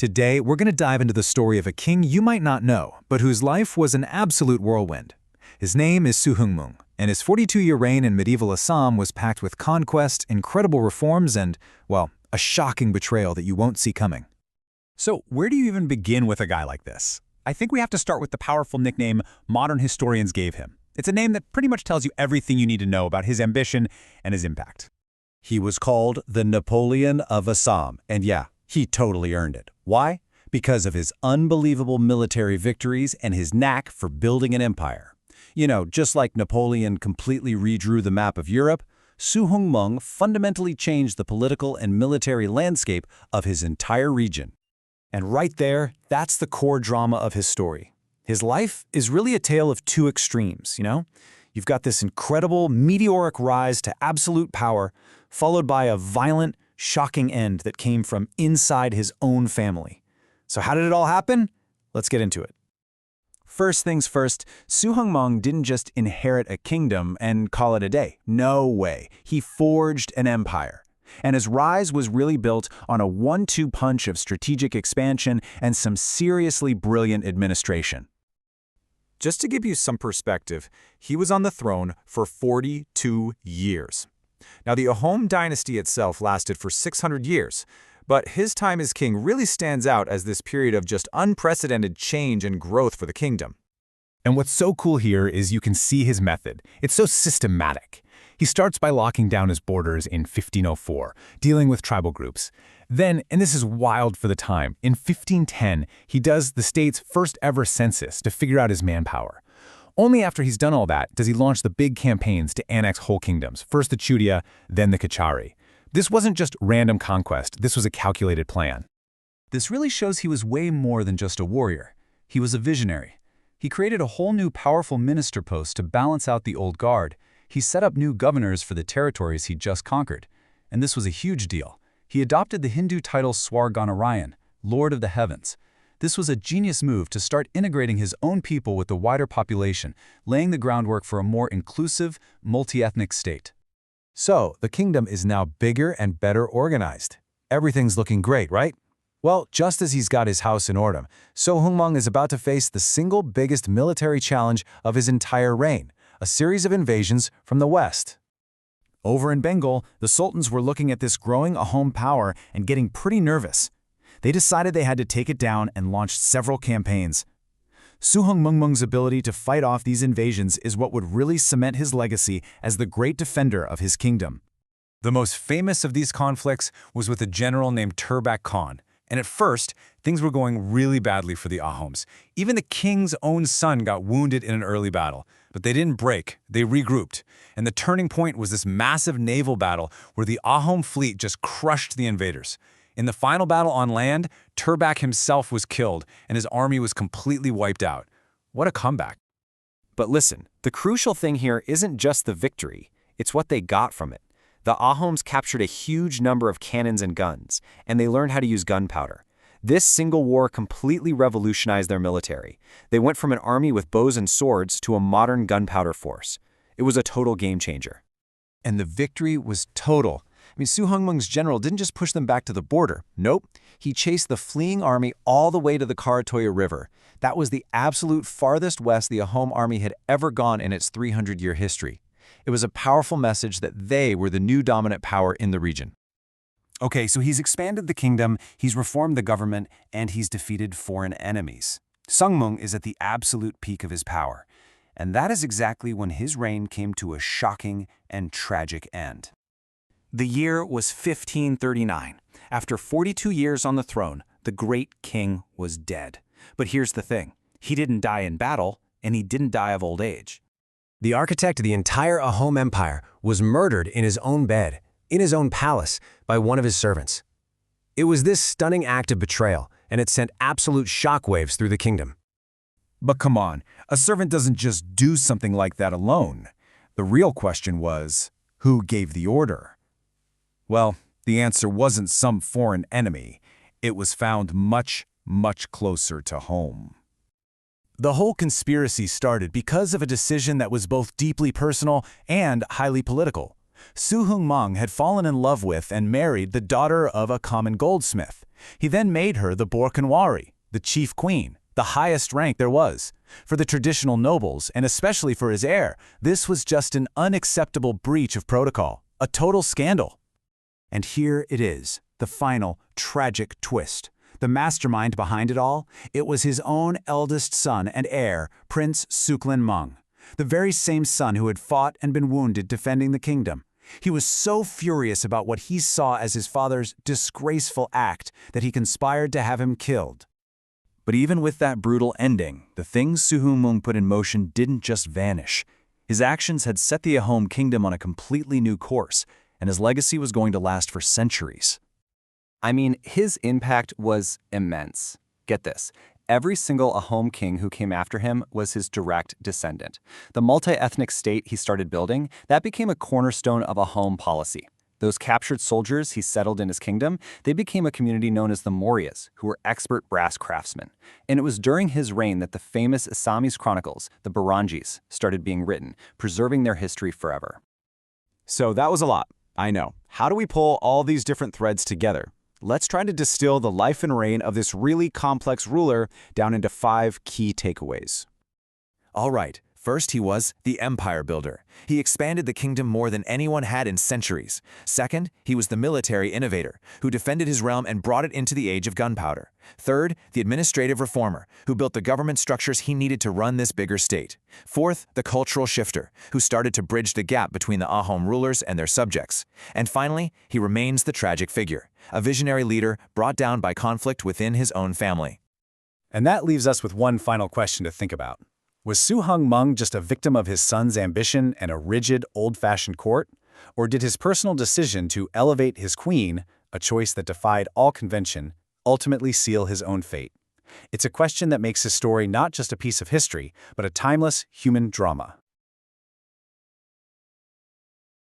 Today, we're going to dive into the story of a king you might not know, but whose life was an absolute whirlwind. His name is Suhungmung, and his 42-year reign in medieval Assam was packed with conquest, incredible reforms, and, well, a shocking betrayal that you won't see coming. So where do you even begin with a guy like this? I think we have to start with the powerful nickname modern historians gave him. It's a name that pretty much tells you everything you need to know about his ambition and his impact. He was called the Napoleon of Assam, and yeah, he totally earned it. Why? Because of his unbelievable military victories and his knack for building an empire. You know, just like Napoleon completely redrew the map of Europe, Suhungmung fundamentally changed the political and military landscape of his entire region. And right there, that's the core drama of his story. His life is really a tale of two extremes, you know? You've got this incredible, meteoric rise to absolute power, followed by a violent, shocking end that came from inside his own family. So how did it all happen? Let's get into it. First things first, Suhungmung didn't just inherit a kingdom and call it a day. No way. He forged an empire. And his rise was really built on a 1-2 punch of strategic expansion and some seriously brilliant administration. Just to give you some perspective, he was on the throne for 42 years. Now, the Ahom Dynasty itself lasted for 600 years, but his time as king really stands out as this period of just unprecedented change and growth for the kingdom. And what's so cool here is you can see his method. It's so systematic. He starts by locking down his borders in 1504, dealing with tribal groups. Then, and this is wild for the time, in 1510, he does the state's first ever census to figure out his manpower. Only after he's done all that does he launch the big campaigns to annex whole kingdoms, first the Chutia, then the Kachari. This wasn't just random conquest, this was a calculated plan. This really shows he was way more than just a warrior. He was a visionary. He created a whole new powerful minister post to balance out the old guard. He set up new governors for the territories he'd just conquered. And this was a huge deal. He adopted the Hindu title Swargadeo, Lord of the Heavens. This was a genius move to start integrating his own people with the wider population, laying the groundwork for a more inclusive, multi-ethnic state. So, the kingdom is now bigger and better organized. Everything's looking great, right? Well, just as he's got his house in order, Suhungmung is about to face the single biggest military challenge of his entire reign, a series of invasions from the west. Over in Bengal, the sultans were looking at this growing Ahom power and getting pretty nervous. They decided they had to take it down and launched several campaigns. Suhungmung's ability to fight off these invasions is what would really cement his legacy as the great defender of his kingdom. The most famous of these conflicts was with a general named Turbak Khan, and at first, things were going really badly for the Ahoms. Even the king's own son got wounded in an early battle, but they didn't break, they regrouped. And the turning point was this massive naval battle where the Ahom fleet just crushed the invaders. In the final battle on land, Turbak himself was killed, and his army was completely wiped out. What a comeback. But listen, the crucial thing here isn't just the victory, it's what they got from it. The Ahoms captured a huge number of cannons and guns, and they learned how to use gunpowder. This single war completely revolutionized their military. They went from an army with bows and swords to a modern gunpowder force. It was a total game changer. And the victory was total. Suhungmung's general didn't just push them back to the border. Nope, he chased the fleeing army all the way to the Karatoya River. That was the absolute farthest west the Ahom army had ever gone in its 300-year history. It was a powerful message that they were the new dominant power in the region. Okay, so he's expanded the kingdom, he's reformed the government, and he's defeated foreign enemies. Suhungmung is at the absolute peak of his power. And that is exactly when his reign came to a shocking and tragic end. The year was 1539. After 42 years on the throne, the great king was dead. But here's the thing. He didn't die in battle, and he didn't die of old age. The architect of the entire Ahom Empire was murdered in his own bed, in his own palace, by one of his servants. It was this stunning act of betrayal, and it sent absolute shockwaves through the kingdom. But come on, a servant doesn't just do something like that alone. The real question was, who gave the order? Well, the answer wasn't some foreign enemy. It was found much, much closer to home. The whole conspiracy started because of a decision that was both deeply personal and highly political. Suhungmung had fallen in love with and married the daughter of a common goldsmith. He then made her the Borkanwari, the chief queen, the highest rank there was. For the traditional nobles, and especially for his heir, this was just an unacceptable breach of protocol, a total scandal. And here it is, the final, tragic twist. The mastermind behind it all, it was his own eldest son and heir, Prince Suhungmung, the very same son who had fought and been wounded defending the kingdom. He was so furious about what he saw as his father's disgraceful act that he conspired to have him killed. But even with that brutal ending, the things Suhungmung put in motion didn't just vanish. His actions had set the Ahom Kingdom on a completely new course, and his legacy was going to last for centuries. I mean, his impact was immense. Get this. Every single Ahom king who came after him was his direct descendant. The multi-ethnic state he started building, that became a cornerstone of Ahom policy. Those captured soldiers he settled in his kingdom, they became a community known as the Mauryas, who were expert brass craftsmen. And it was during his reign that the famous Assamese chronicles, the Burangis, started being written, preserving their history forever. So that was a lot, I know. How do we pull all these different threads together? Let's try to distill the life and reign of this really complex ruler down into 5 key takeaways. All right, first he was the empire builder. He expanded the kingdom more than anyone had in centuries. Second, he was the military innovator, who defended his realm and brought it into the age of gunpowder. Third, the administrative reformer, who built the government structures he needed to run this bigger state. Fourth, the cultural shifter, who started to bridge the gap between the Ahom rulers and their subjects. And finally, he remains the tragic figure, a visionary leader brought down by conflict within his own family. And that leaves us with one final question to think about. Was Suhungmung just a victim of his son's ambition and a rigid, old-fashioned court? Or did his personal decision to elevate his queen, a choice that defied all convention, ultimately seal his own fate? It's a question that makes his story not just a piece of history, but a timeless human drama.